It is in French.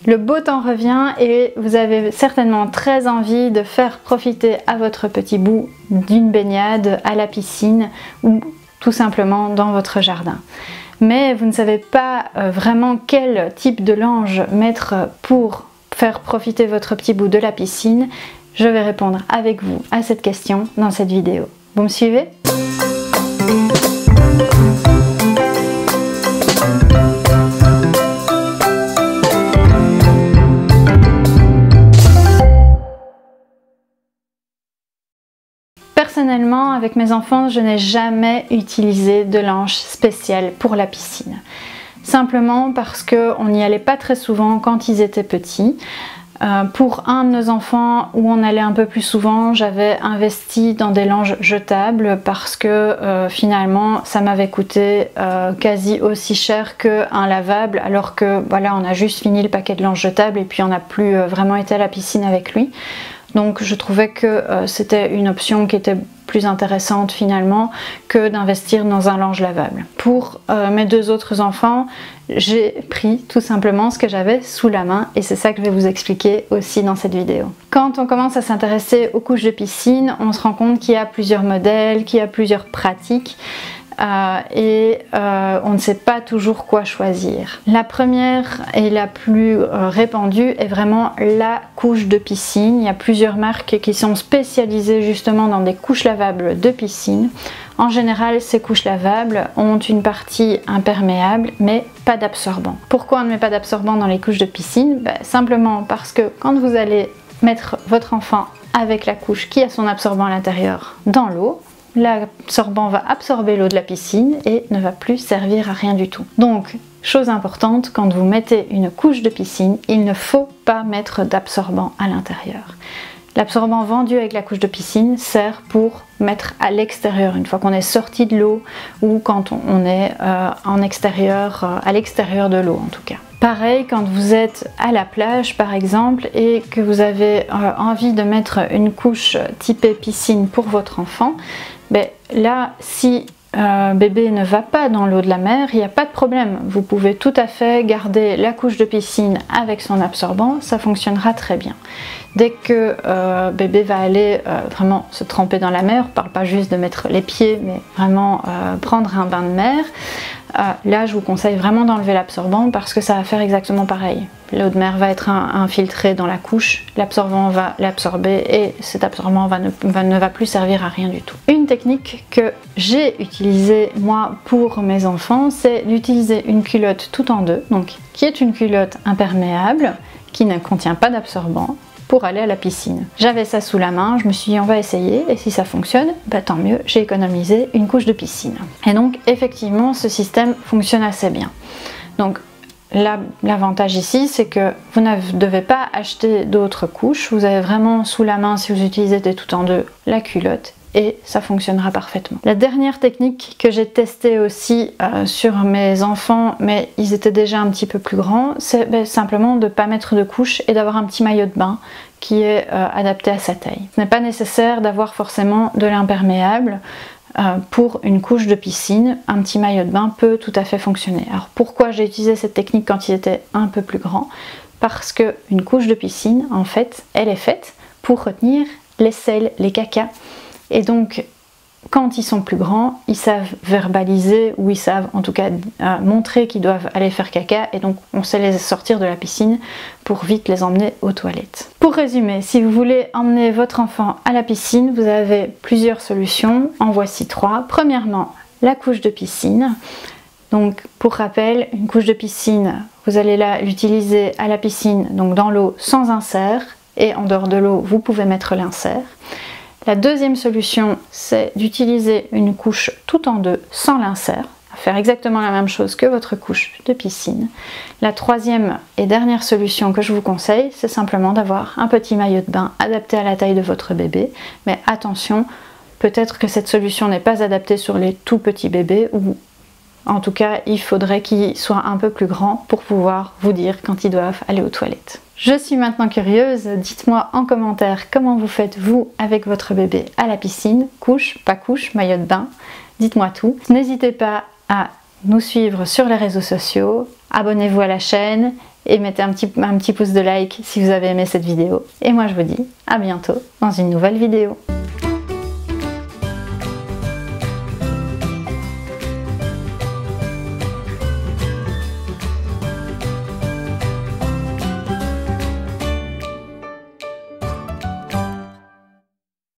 Le beau temps revient et vous avez certainement très envie de faire profiter à votre petit bout d'une baignade à la piscine ou tout simplement dans votre jardin. Mais vous ne savez pas vraiment quel type de lange mettre pour faire profiter votre petit bout de la piscine. Je vais répondre avec vous à cette question dans cette vidéo. Vous me suivez ? Personnellement, avec mes enfants, je n'ai jamais utilisé de lange spéciale pour la piscine. Simplement parce qu'on n'y allait pas très souvent quand ils étaient petits. Pour un de nos enfants où on allait un peu plus souvent, j'avais investi dans des langes jetables parce que finalement ça m'avait coûté quasi aussi cher qu'un lavable, alors que voilà, on a juste fini le paquet de langes jetables et puis on n'a plus vraiment été à la piscine avec lui. Donc je trouvais que c'était une option qui était plus intéressante finalement que d'investir dans un lange lavable. Pour mes deux autres enfants, j'ai pris tout simplement ce que j'avais sous la main et c'est ça que je vais vous expliquer aussi dans cette vidéo. Quand on commence à s'intéresser aux couches de piscine, on se rend compte qu'il y a plusieurs modèles, qu'il y a plusieurs pratiques. On ne sait pas toujours quoi choisir. La première et la plus répandue est vraiment la couche de piscine. Il y a plusieurs marques qui sont spécialisées justement dans des couches lavables de piscine. En général, ces couches lavables ont une partie imperméable mais pas d'absorbant. Pourquoi on ne met pas d'absorbant dans les couches de piscine? Simplement parce que quand vous allez mettre votre enfant avec la couche qui a son absorbant à l'intérieur dans l'eau, l'absorbant va absorber l'eau de la piscine et ne va plus servir à rien du tout. Donc, chose importante, quand vous mettez une couche de piscine, il ne faut pas mettre d'absorbant à l'intérieur. L'absorbant vendu avec la couche de piscine sert pour mettre à l'extérieur, une fois qu'on est sorti de l'eau ou quand on est en extérieur, à l'extérieur de l'eau en tout cas. Pareil, quand vous êtes à la plage par exemple et que vous avez envie de mettre une couche typée piscine pour votre enfant, là, si bébé ne va pas dans l'eau de la mer, il n'y a pas de problème. Vous pouvez tout à fait garder la couche de piscine avec son absorbant, ça fonctionnera très bien. Dès que bébé va aller vraiment se tremper dans la mer, on ne parle pas juste de mettre les pieds, mais vraiment prendre un bain de mer, là je vous conseille vraiment d'enlever l'absorbant parce que ça va faire exactement pareil. L'eau de mer va être infiltrée dans la couche, l'absorbant va l'absorber et cet absorbant ne va plus servir à rien du tout. Une technique que j'ai utilisée moi pour mes enfants, c'est d'utiliser une culotte tout en deux, donc qui est une culotte imperméable, qui ne contient pas d'absorbant, pour aller à la piscine. J'avais ça sous la main, je me suis dit on va essayer et si ça fonctionne, tant mieux, j'ai économisé une couche de piscine. Et donc effectivement ce système fonctionne assez bien. Donc l'avantage ici c'est que vous ne devez pas acheter d'autres couches, vous avez vraiment sous la main, si vous utilisez des tout en deux, la culotte et ça fonctionnera parfaitement. La dernière technique que j'ai testée aussi sur mes enfants, mais ils étaient déjà un petit peu plus grands, c'est simplement de ne pas mettre de couche et d'avoir un petit maillot de bain qui est adapté à sa taille. Ce n'est pas nécessaire d'avoir forcément de l'imperméable pour une couche de piscine, un petit maillot de bain peut tout à fait fonctionner. Alors pourquoi j'ai utilisé cette technique quand ils étaient un peu plus grands? Parce qu'une couche de piscine, en fait, elle est faite pour retenir les selles, les cacas. Et donc, quand ils sont plus grands, ils savent verbaliser ou ils savent en tout cas montrer qu'ils doivent aller faire caca et donc on sait les sortir de la piscine pour vite les emmener aux toilettes. Pour résumer, si vous voulez emmener votre enfant à la piscine, vous avez plusieurs solutions, en voici trois. Premièrement, la couche de piscine. Donc pour rappel, une couche de piscine, vous allez l'utiliser à la piscine, donc dans l'eau sans insert et en dehors de l'eau, vous pouvez mettre l'insert. La deuxième solution, c'est d'utiliser une couche tout en deux sans l'insert, faire exactement la même chose que votre couche de piscine. La troisième et dernière solution que je vous conseille, c'est simplement d'avoir un petit maillot de bain adapté à la taille de votre bébé. Mais attention, peut-être que cette solution n'est pas adaptée sur les tout petits bébés ou en tout cas, il faudrait qu'ils soient un peu plus grands pour pouvoir vous dire quand ils doivent aller aux toilettes. Je suis maintenant curieuse, dites-moi en commentaire comment vous faites vous avec votre bébé à la piscine, couche, pas couche, maillot de bain, dites-moi tout. N'hésitez pas à nous suivre sur les réseaux sociaux, abonnez-vous à la chaîne et mettez un petit pouce de like si vous avez aimé cette vidéo. Et moi je vous dis à bientôt dans une nouvelle vidéo.